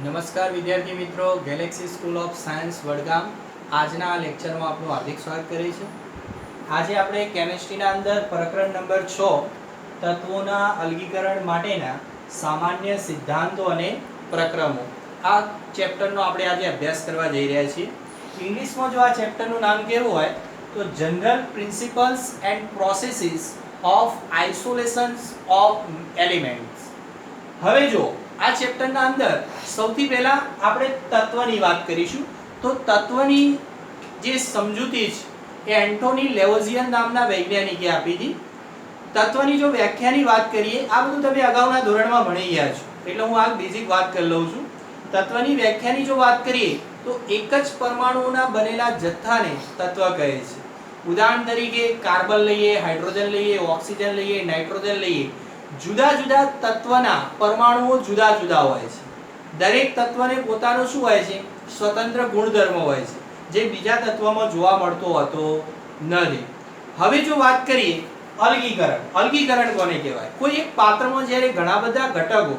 નમસ્કાર વિદ્યાર્થી મિત્રો, Galaxy school of science Vadgam આજના આ લેક્ચરમાં આપનું હાર્દિક સ્વાગત કરીએ છીએ। આજે આપણે કેમિસ્ટ્રીના અંદર પ્રકરણ નંબર 6 તત્વોના અલગીકરણ માટેના સામાન્ય સિદ્ધાંતો અને પ્રક્રમો આ ચેપ્ટરનો આપણે આજે અભ્યાસ કરવા જઈ રહ્યા છીએ। ઇંગ્લિશમાં જો આ ચેપ્ટરનું નામ કેવું હોય તો general principles and processes of isolations of elements. હવે જો આ ચેપ્ટરના અંદર સૌથી પહેલા આપણે તત્વની વાત કરીશું। તો તત્વની જે સમજૂતી છે એ એન્ટોની લેવોઝિયન નામના વૈજ્ઞાનિકે આપી હતી। તત્વની જો વ્યાખ્યાની વાત કરીએ, આ બધું તમે અગાઉના ધોરણમાં ભણી ગયા છો એટલે હું આ બેઝિક વાત કરી લઉં છું। તત્વની વ્યાખ્યાની જો વાત કરીએ તો એક જ પરમાણુઓના બનેલા જથ્થાને તત્વ કહે છે। ઉદાહરણ તરીકે કાર્બન લઈએ, હાઇડ્રોજન લઈએ, ઓક્સિજન લઈએ, નાઇટ્રોજન લઈએ, જુદા જુદા તત્વના પરમાણુઓ જુદા જુદા હોય છે। દરેક તત્વને પોતાનો શું હોય છે? સ્વતંત્ર ગુણધર્મ હોય છે, જે બીજા તત્વમાં જોવા મળતો હોતો નથી। હવે જો વાત કરીએ અલગીકરણ, અલગીકરણ કોને કહેવાય? કોઈ એક પાત્રમાં જ્યારે ઘણા બધા ઘટકો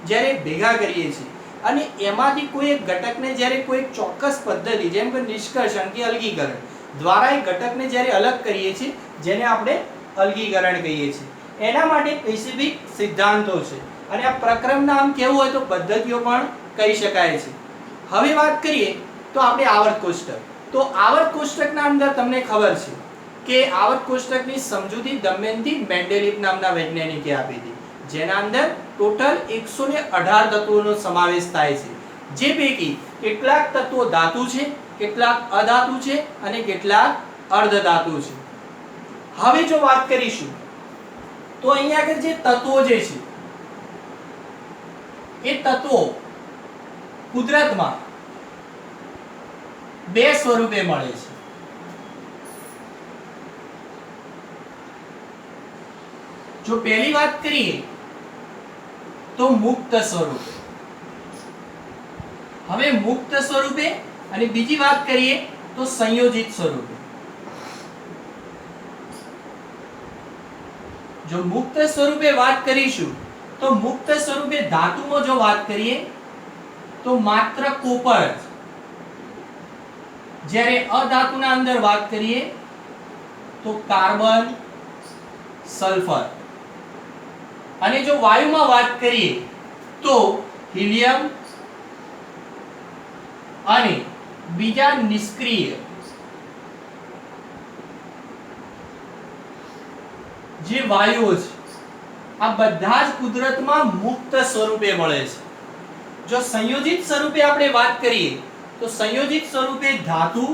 જ્યારે ભેગા કરીએ છીએ અને એમાંથી કોઈ એક ઘટકને જ્યારે કોઈ ચોક્કસ પદ્ધતિ જેમ કે નિષ્કર્ષણ કે અલગીકરણ દ્વારા એ ઘટકને જ્યારે અલગ કરીએ છીએ, જેને આપણે અલગીકરણ કહીએ છીએ, એના માટે સ્પેસિફિક સિદ્ધાંતો છે અને આ પ્રક્રમ નામ કેવું હોય તો પદ્ધતિઓ પણ કહી શકાય છે। હવે વાત કરીએ તો આપણે આવર્ત કોષ્ટક। તો આવર્ત કોષ્ટકના અંદર તમને ખબર છે કે આવર્ત કોષ્ટકની સમજૂતી દમયંતી મેન્ડેલિવ નામના વૈજ્ઞાનિકે આપી હતી, જેના અંદર ટોટલ 118 તત્વોનો સમાવેશ થાય છે, જે પૈકી કેટલાક તત્વો ધાતુ છે, કેટલાક અધાતુ છે અને કેટલાક અર્ધધાતુ છે। હવે જો વાત કરીશું તો અહીંયા આગળ જે તત્વો જે છે એ તત્વો કુદરતમાં બે સ્વરૂપે મળે છે। જો પહેલી વાત કરીએ તો મુક્ત સ્વરૂપે, હવે મુક્ત સ્વરૂપે અને બીજી વાત કરીએ તો સંયોજિત સ્વરૂપે। જો મુક્ત સ્વરૂપે વાત કરીશું તો મુક્ત સ્વરૂપે ધાતુમાં જો વાત કરીએ તો માત્ર કોપર જ, જ્યારે અધાતુના અંદર વાત કરીએ તો કાર્બન, સલ્ફર, અને જો વાયુમાં વાત કરીએ તો હિલિયમ અને બીજા નિષ્ક્રિય જે વાયુઓ છે, આ બધા જ કુદરતમાં મુક્ત સ્વરૂપે મળે છે। જો સંયોજિત સ્વરૂપે આપણે વાત કરીએ તો સંયોજિત સ્વરૂપે ધાતુ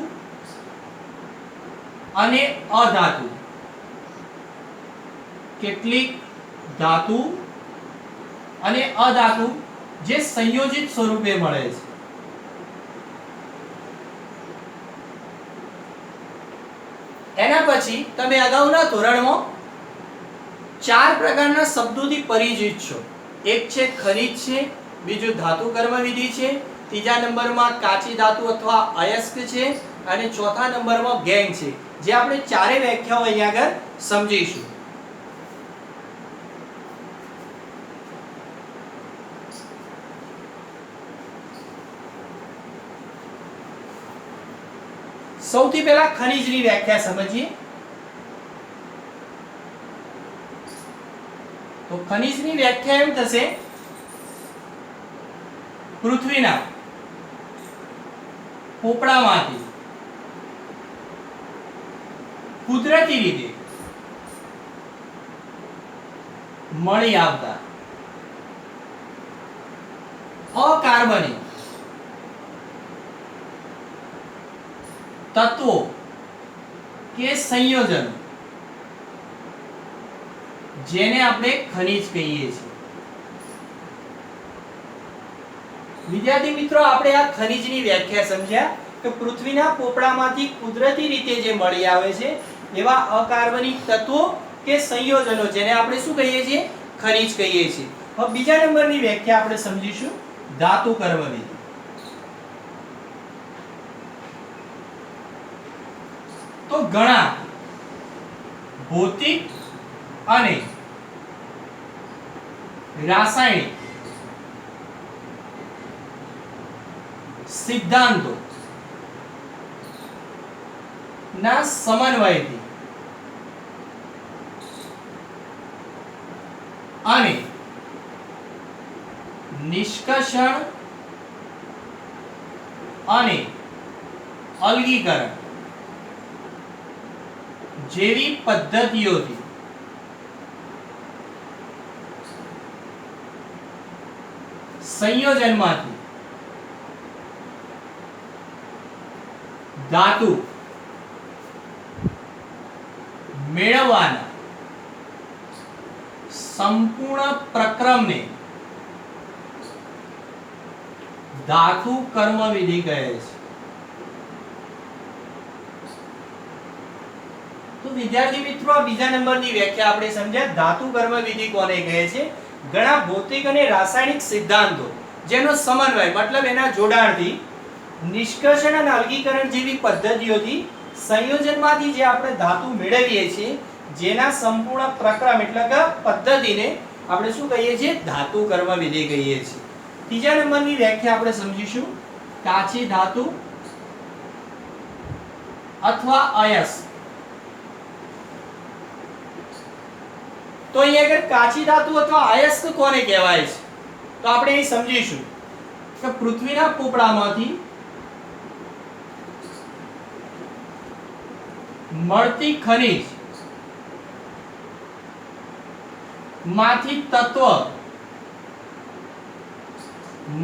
અને અધાતુ, કેટલીક ધાતુ અને અધાતુ જે સંયોજિત સ્વરૂપે મળે છે। એના પછી તમે અગાઉના ધોરણમાં 4 પ્રકારના શબ્દોથી પરિચિત છો। એક છે ખનિજ છે, બીજું ધાતુ કર્મવિધિ છે, ત્રીજા નંબરમાં કાચી ધાતુ અથવા અયસ્ક છે અને ચોથા નંબરમાં ગેંગ છે, જે આપણે ચારે વ્યાખ્યાઓ અહીંયા આગળ સમજીશું। સૌથી પહેલા ખનિજની વ્યાખ્યા સમજીએ તો ખનિજની વ્યાખ્યા એમ થશે: પૃથ્વીના પોપડામાંથી કુદરતી રીતે મળી આવતા અકાર્બનિક તત્વો કે સંયોજનો, જેને આપણે ખનિજ કહીએ છીએ। વિદ્યાર્થી મિત્રો, આપણે આ ખનિજની વ્યાખ્યા સમજ્યા કે પૃથ્વીના પોપડામાંથી કુદરતી રીતે જે મળી આવે છે એવા અકાર્બનિક તત્વો કે સંયોજનો, જેને આપણે શું કહીએ છીએ? ખનિજ કહીએ છીએ। હવે બીજા નંબરની વ્યાખ્યા આપણે સમજીશું ધાતુ કર્મવિધિ। તો ઘણા ભૌતિક અને રાસાયણિક સિદ્ધાંતો ના સમન્વયથી અને નિષ્કર્ષણ અને અલગીકરણ જેવી પદ્ધતિઓથી સંયોજનમાંથી ધાતુ મેળવવાના સંપૂર્ણ પ્રક્રમને ધાતુ કર્મ વિધિ કહે છે. તો વિદ્યાર્થી મિત્રો, આ બીજા નંબરની વ્યાખ્યા આપણે સમજ્યા. ધાતુ કર્મ વિધિ કોને કહે છે? ઘણા ભૌતિક અને રાસાયણિક સિદ્ધાંતો જેનો સમન્વય મતલબ એના જોડાણથી નિષ્કર્ષણ અને અલગીકરણ જેવી પદ્ધતિઓથી સંયોજનમાંથી જે આપણે ધાતુ મેળવીએ છીએ, જેના સંપૂર્ણ પ્રક્રમ એટલે કે પદ્ધતિને આપણે શું કહીએ છીએ? ધાતુ કર્મ વિધિ કહીએ છીએ. ત્રીજા નંબરની વ્યાખ્યા આપણે સમજીશું. કાચી ધાતુ અથવા અયસ્ક. તો અહીંયા આગળ કાચી ધાતુ અથવા અયસ્ક કોને કહેવાય છે? તો આપણે એ સમજીશું કે પૃથ્વીના પોપડામાંથી મળતી ખનિજ માંથી તત્વ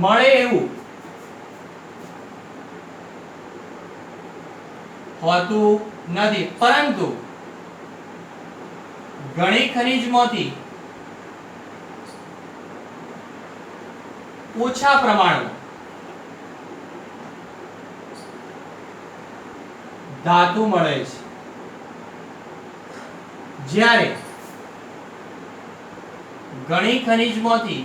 મળે એવું હોતું નથી, પરંતુ ઘણી ખનિજમાંથી ઓછા પ્રમાણમાં ધાતુ મળે છે, જ્યારે ઘણી ખનિજમાંથી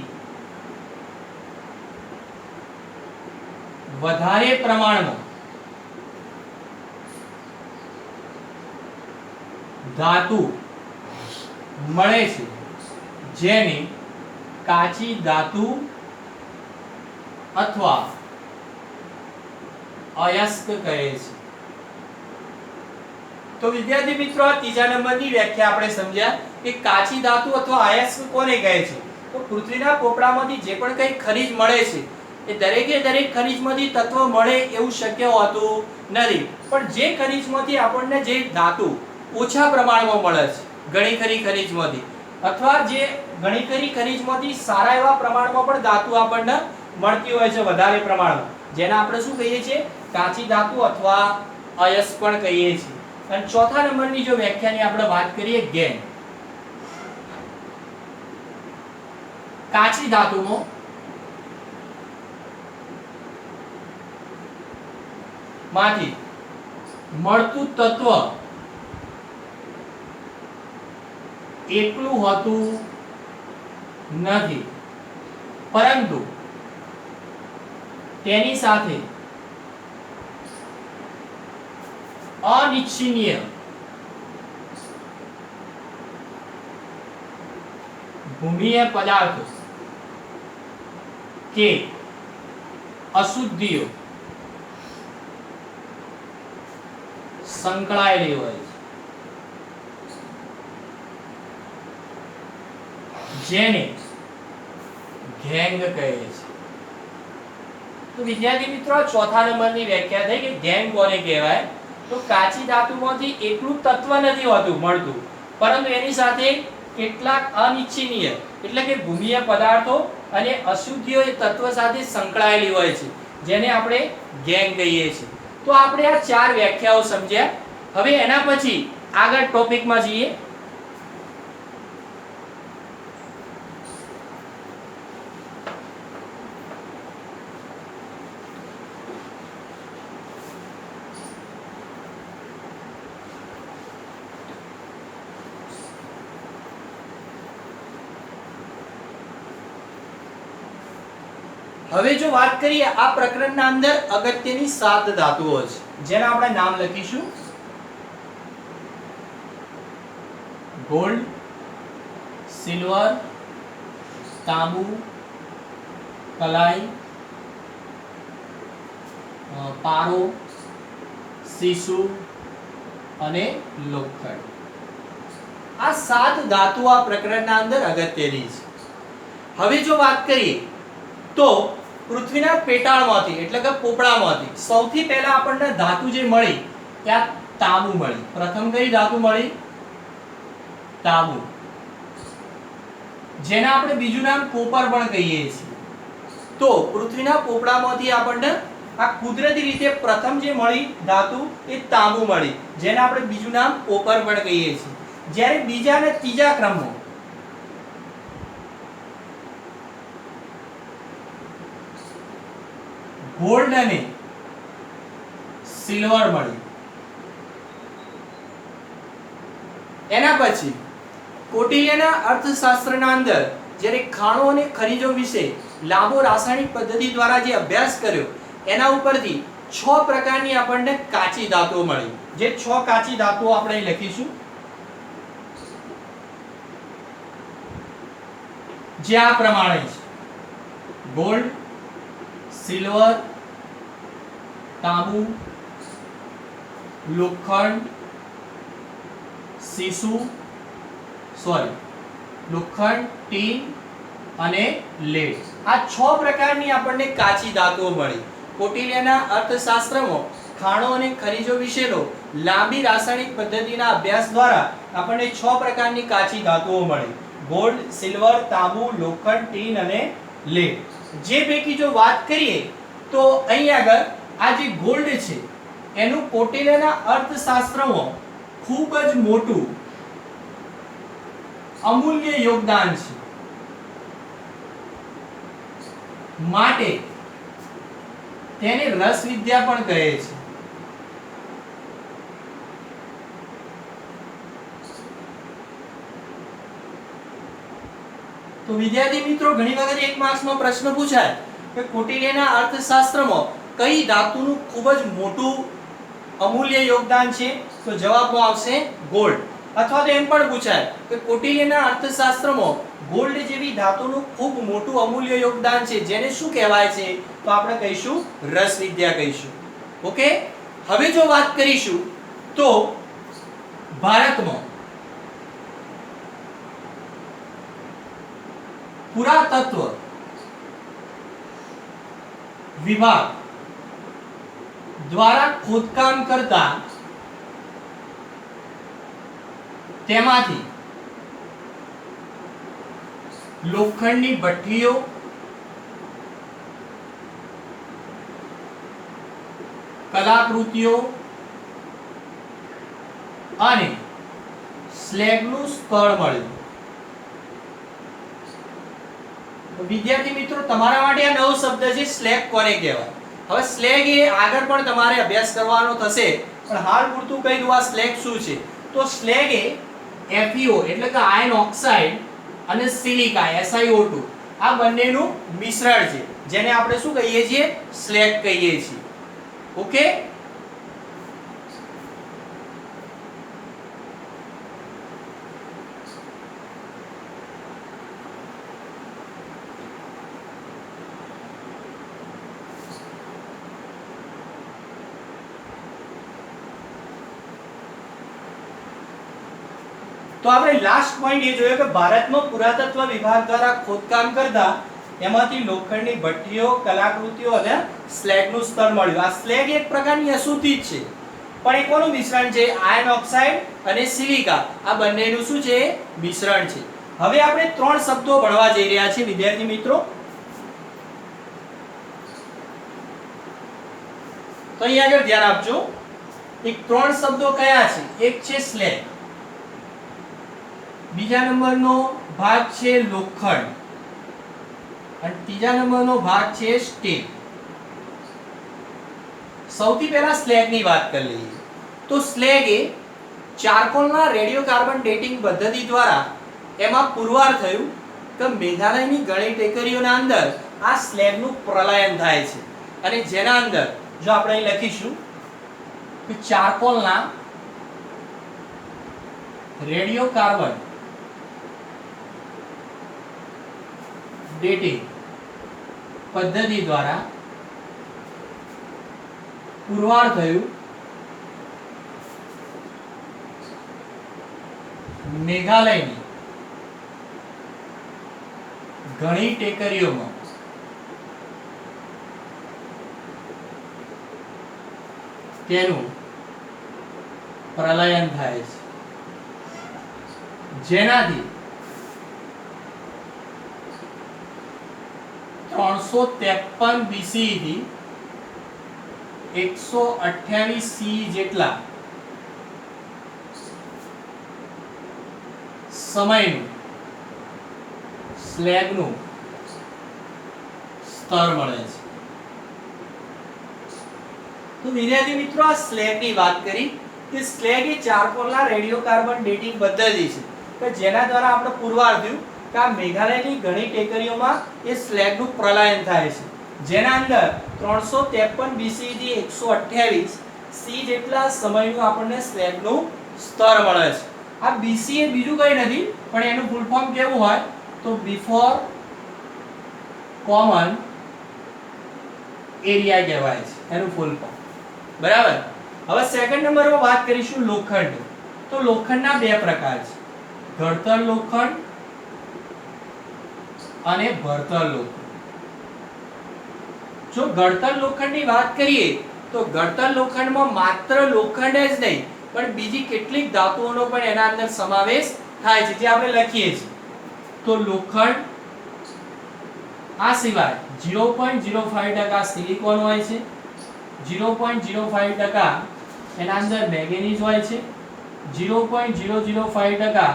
વધારે પ્રમાણમાં ધાતુ મળે છે, જેને કાચી ધાતુ અથવા અયસ્ક કહે છે. તો વિદ્યાર્થી મિત્રો, આ ત્રીજા નંબરની વ્યાખ્યા આપણે સમજ્યા કે કાચી ધાતુ અથવા અયસ્ક કોને કહે છે? તો પૃથ્વીના પોપડામાંથી જે પણ કંઈ ખનિજ મળે છે, એ દરેકે દરેક ખનિજમાંથી તત્વ મળે એવું શક્ય હોતું નથી, પણ જે ખનિજમાંથી આપણને જે ધાતુ ઓછા પ્રમાણમાં મળે છે, ઘણી ખરી ખનિજમાંથી, અથવા જે ઘણી ખરી ખનિજમાંથી સારા એવા પ્રમાણમાં પણ ધાતુ આપણને મળતી હોય છે, વધારે પ્રમાણમાં, જેને આપણે શું કહીએ છીએ? કાચી ધાતુ અથવા અયસ્ક પણ કહીએ છીએ. અને ચોથા નંબરની જો વ્યાખ્યાની આપણે વાત કરીએ, ગેન. કાચી ધાતુમાં માંથી મળતું તત્વ એકલું હોતું નથી, પરંતુ તેની સાથે અનિચ્છનીય ભૂમિય પદાર્થો કે અશુદ્ધિઓ સંકળાયેલી હોય છે, જેને ગેંગ કહે છે. તો વિદ્યાર્થી મિત્રો, ચોથા નંબરની વ્યાખ્યા થઈ કે ગેંગ કોને કહેવાય? તો કાચી ધાતુમાંથી એકલું તત્વ નથી હોતું મળતું, પરંતુ એની સાથે કેટલાક અનિચ્છનીય એટલે કે ભૂમિય પદાર્થો અને અશુદ્ધિઓ એ તત્વ સાથે સંકળાયેલી હોય છે, જેને આપણે ગેંગ કહીએ છીએ. તો આપણે આ ચાર વ્યાખ્યાઓ સમજ્યા. હવે એના પછી આગળ ટોપિકમાં જઈએ. હવે જો વાત કરીએ આ પ્રકરણના અંદર અગત્યની 7 ધાતુઓ છે, જેના આપણે નામ લખીશું. ગોલ્ડ, સિલ્વર, તાંબુ, કલાઈ, પારો, સીસુ અને લોખંડ. આ 7 ધાતુ આ પ્રકરણના અંદર અગત્યની છે. હવે જો વાત કરીએ તો પૃથ્વીના પેટાળમાંથી એટલે કે પોપડામાંથી સૌથી પહેલા આપણને ધાતુ જે મળી ત્યાં તાંબુ મળી. પ્રથમ કઈ ધાતુ મળી? તાંબુ, જેને આપણે બીજું નામ કોપર પણ કહીએ છીએ. તો પૃથ્વીના પોપડામાંથી આપણને આ કુદરતી રીતે પ્રથમ જે મળી ધાતુ એ તાંબુ મળી, જેને આપણે બીજું નામ કોપર પણ કહીએ છીએ. જ્યારે બીજા અને ત્રીજા ક્રમમાં ગોલ્ડ અને સિલ્વર મળી. એના પછી કૌટિલ્યના અર્થશાસ્ત્રના અંદર જ્યારે ખાણો અને ખનિજો વિશે લાંબો રાસાયણિક પદ્ધતિ દ્વારા જે અભ્યાસ કર્યો એના ઉપરથી 6 પ્રકારની આપણને કાચી ધાતુઓ મળી. જે 6 કાચી ધાતુઓ આપણે લખીશું, જે આ પ્રમાણે છે: ગોલ્ડ, સિલ્વર, તાંબુ, લોખંડ, લોખંડ, ટીન અને લેડ. આ 6 પ્રકારની આપણને કાચી ધાતુઓ મળી. કૌટિલ્યના અર્થશાસ્ત્રમાં ખાણો અને ખનિજો વિશેનો લાંબી રાસાયણિક પદ્ધતિના અભ્યાસ દ્વારા આપણને 6 પ્રકારની કાચી ધાતુઓ મળી: ગોલ્ડ, સિલ્વર, તાંબુ, લોખંડ, ટીન અને લેડ. જે પૈકી જો વાત કરીએ તો અહીં આગળ આ જે ગોલ્ડ છે એનું કૌટિલ્યના અર્થશાસ્ત્રમાં ખૂબ જ મોટું અમૂલ્ય યોગદાન છે. માટે તેને રસ વિદ્યા પણ કહે છે. તો વિદ્યાર્થી મિત્રો, ઘણી વખત 1 માર્ક્સનો પ્રશ્ન પૂછાય કે કૌટિલ્યના અર્થશાસ્ત્રમાં કઈ ધાતુનું ખૂબ જ મોટું અમૂલ્ય યોગદાન છે, તો જવાબમાં આવશે ગોલ્ડ. અથવા તો એમ પણ પૂછાય કે કૌટિલ્યના અર્થશાસ્ત્રમાં ગોલ્ડ જેવી ધાતુનું ખૂબ મોટું અમૂલ્ય યોગદાન છે, જેને શું કહેવાય છે? તો આપણે કહીશું રસ વિદ્યા કહીશું. ઓકે. હવે જો વાત કરીશું તો ભારતમાં પુરાતત્વ વિભાગ દ્વારા ખોદકામ કરતા તેમાંથી લોખંડની ભઠ્ઠીઓ, કલાકૃતિઓ અને સ્લેગનું સ્થળ મળ્યું. વિદ્યાર્થી મિત્રો, તમારા માટે આ નવો શબ્દ છે, સ્લેગ કોને કહેવાય? હવે સ્લેગ એ આગળ પણ તમારે અભ્યાસ કરવાનો થશે, પણ હાલ પૂરતું કહી દઉં આ સ્લેગ શું છે. તો સ્લેગ એ FeO એટલે કે આયર્ન ઓક્સાઇડ અને સિલિકા SiO2 આ બંનેનું મિશ્રણ છે, જેને આપણે શું કહીએ છીએ? સ્લેગ કહીએ છીએ. ઓકે. તો આપણે લાસ્ટ પોઈન્ટ એ જોયો કે ભારતમાં પુરાતત્વ વિભાગ દ્વારા ખોદકામ કરતા એમાંથી લોખંડની ભઠ્ઠીઓ, કલાકૃતિઓ અને સ્લેગનું સ્થળ મળ્યું. આ સ્લેગ એક પ્રકારની અશુદ્ધિ છે, પણ એ કોનું મિશ્રણ છે? આયર્ન ઓક્સાઇડ અને સિલિકા આ બંનેનું શું છે? મિશ્રણ છે. હવે આપણે 3 શબ્દો ભણવા જઈ રહ્યા છીએ વિદ્યાર્થી મિત્રો. તો અહીં આગળ ધ્યાન આપજો. એક 3 શબ્દો કયા છે? એક છે સ્લેગ, બીજા નંબરનો ભાગ છે લોખંડ અને ત્રીજા નંબરનો ભાગ છે સ્ટીલ. સૌથી પહેલા સ્લેગની વાત કરી લઈએ. તો સ્લેગ એ ચારકોલના રેડિયોકાર્બન ડેટિંગ પદ્ધતિ દ્વારા એમાં પુરવાર થયું કે મેઘાલયની ઘણી ટેકરીઓના અંદર આ સ્લેગનું પ્રલયન થાય છે, અને જેના અંદર જો આપણે અહીં લખીશું કે ચારકોલના રેડિયોકાર્બન ડેટિંગ પદ્ધતિ દ્વારા પુરવાર થયું મેઘાલયની ઘણી ટેકરીઓમાં તેનું પ્રલયન થાય છે, જેનાથી 353 BCE થી 128 CE જેટલા સમયનું સ્લેગનું સ્તર મળે છે. તો વિદ્યાર્થી મિત્રો, આ સ્લેગની વાત કરી કે સ્લેગ એ ચારકોલના રેડિયોકાર્બન ડેટિંગ પદ્ધતિ છે કે જેના દ્વારા આપણે પુરવાર થયું કે આ મેઘાલયની ઘણી ટેકરીઓમાં એ સ્લેગનું પ્રલયન થાય છે, જેના અંદર 353 BCE થી 128 CE જેટલા સમયનું આપણને સ્લેગનું સ્તર મળે છે. આ BCE એ બીજું કંઈ નથી પણ એનું ફૂલ ફોર્મ કેવું હોય તો બિફોર કોમન એરિયા કહેવાય છે એનું ફૂલ ફોર્મ. બરાબર. હવે સેકન્ડ નંબરમાં વાત કરીશું લોખંડ. તો લોખંડના બે પ્રકાર છે, ઘડતર લોખંડ અને ભરતર લોખંડ. જો ઘડતર લોખંડની વાત કરીએ તો ઘડતર લોખંડમાં માત્ર લોખંડ જ નહીં પણ બીજી કેટલીક ધાતુઓનો પણ એના અંદર સમાવેશ થાય છે, જે આપણે લખીએ છીએ. તો લોખંડ, આ સિવાય 0.05% સિલિકોન હોય છે, 0.05% એના અંદર મેંગેનીઝ હોય છે, 0.005%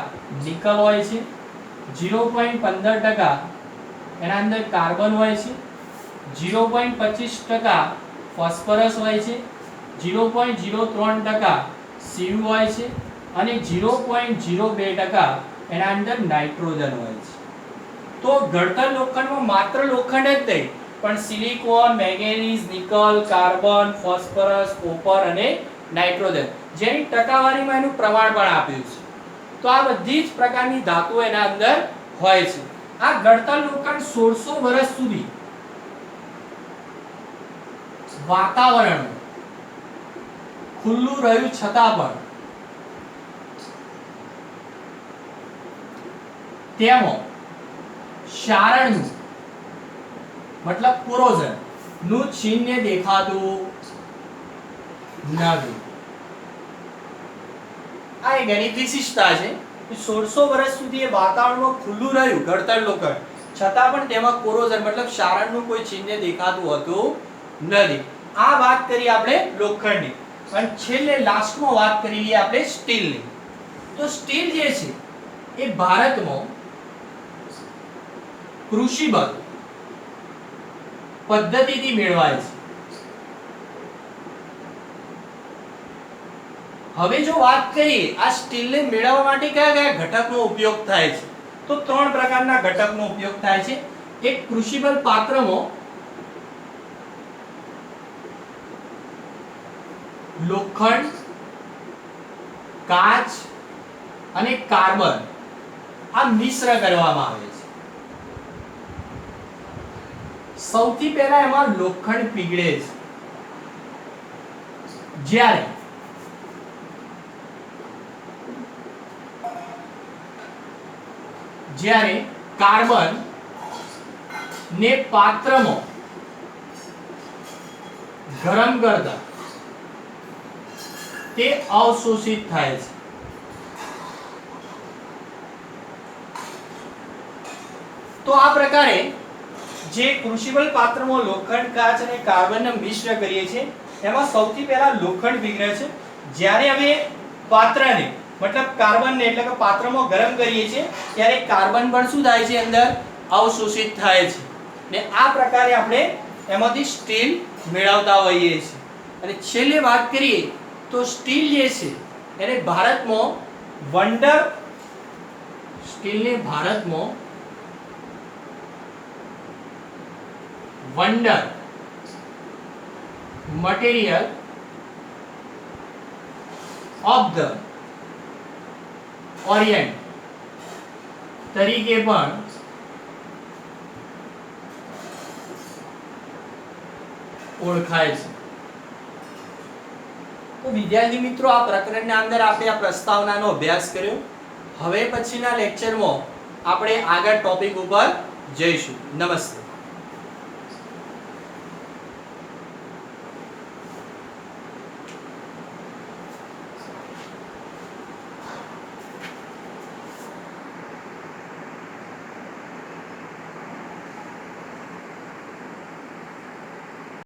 નિકલ હોય છે, 0.15% એના અંદર કાર્બન હોય છે, 0.25% ફોસ્ફરસ હોય છે, 0.03% સીયુ હોય છે અને 0.02% એના અંદર નાઇટ્રોજન હોય છે. તો ઘડતર લોખંડમાં માત્ર લોખંડ જ નહીં પણ silicon, manganese, nickel, carbon, phosphorus, copper અને નાઇટ્રોજન જેની ટકાવારીમાં એનું પ્રમાણ પણ આપ્યું છે. તો આ બધી જ પ્રકારની ધાતુઓ એના અંદર હોય છે. આ ઘડતર લોખંડ 1600 વર્ષ સુધી વાતાવરણ ખુલ્લું રહ્યું છતાં પણ તેમાં ક્ષારણનું મતલબ કોરોઝન નું ચિહ્ન દેખાતું નથી. આ એક એની વિશિષ્ટતા છે કે 1600 વર્ષ સુધી એ વાતાવરણમાં ખુલ્લું રહ્યું ઘડતર લોખંડ છતાં પણ તેમાં કોરોઝન મતલબ ક્ષારણનું કોઈ ચિહ્ન દેખાતું હતું નથી. આ વાત કરી આપણે લોખંડની. અને છેલ્લે લાસ્ટમાં વાત કરી લઈએ આપણે સ્ટીલની. તો સ્ટીલ જે છે એ ભારતમાં ક્રુશિબલ પદ્ધતિથી મેળવાય છે. હવે જો વાત કરીએ આ સ્ટીલને મેળવવા માટે કયા કયા ઘટકનો ઉપયોગ થાય છે, તો ત્રણ પ્રકારના ઘટકનો ઉપયોગ થાય છે. એક ક્રુશિબલ પાત્રમાં લોખંડ, કાચ અને કાર્બન આ મિશ્ર કરવામાં આવે છે. સૌથી પહેલા એમાં લોખંડ પીગળે છે, જ્યારે કાર્બન ને પાત્રમાં ગરમ કરતા તે અવશોષિત થાય છે. તો આ પ્રકારે જે ક્રુશિબલ પાત્રમાં લોખંડ, કાચ અને કાર્બનને મિશ્ર કરીએ છીએ એમાં સૌથી પહેલા લોખંડ પીગળે છે. જ્યારે હવે પાત્રને મતલબ કાર્બનને એટલે કે પાત્રમાં ગરમ કરીએ છીએ ત્યારે કાર્બન પણ શું થાય છે અંદર અવશોષિત થાય છે ને આ પ્રકારે આપણે એમાંથી સ્ટીલ મેળવતા હોઈએ છીએ. અને છેલ્લે વાત કરીએ તો સ્ટીલ જે છે એને ભારતમાં વંડર સ્ટીલને ભારતમાં wonder material of the Orient તરીકે પણ ઓળખાય છે. તો વિદ્યાર્થી મિત્રો આ પ્રકરણના અંદર આપણે આ પ્રસ્તાવનાનો અભ્યાસ કર્યો. હવે પછીના લેક્ચરમાં આપણે આગળ ટોપિક ઉપર જઈશું. નમસ્તે.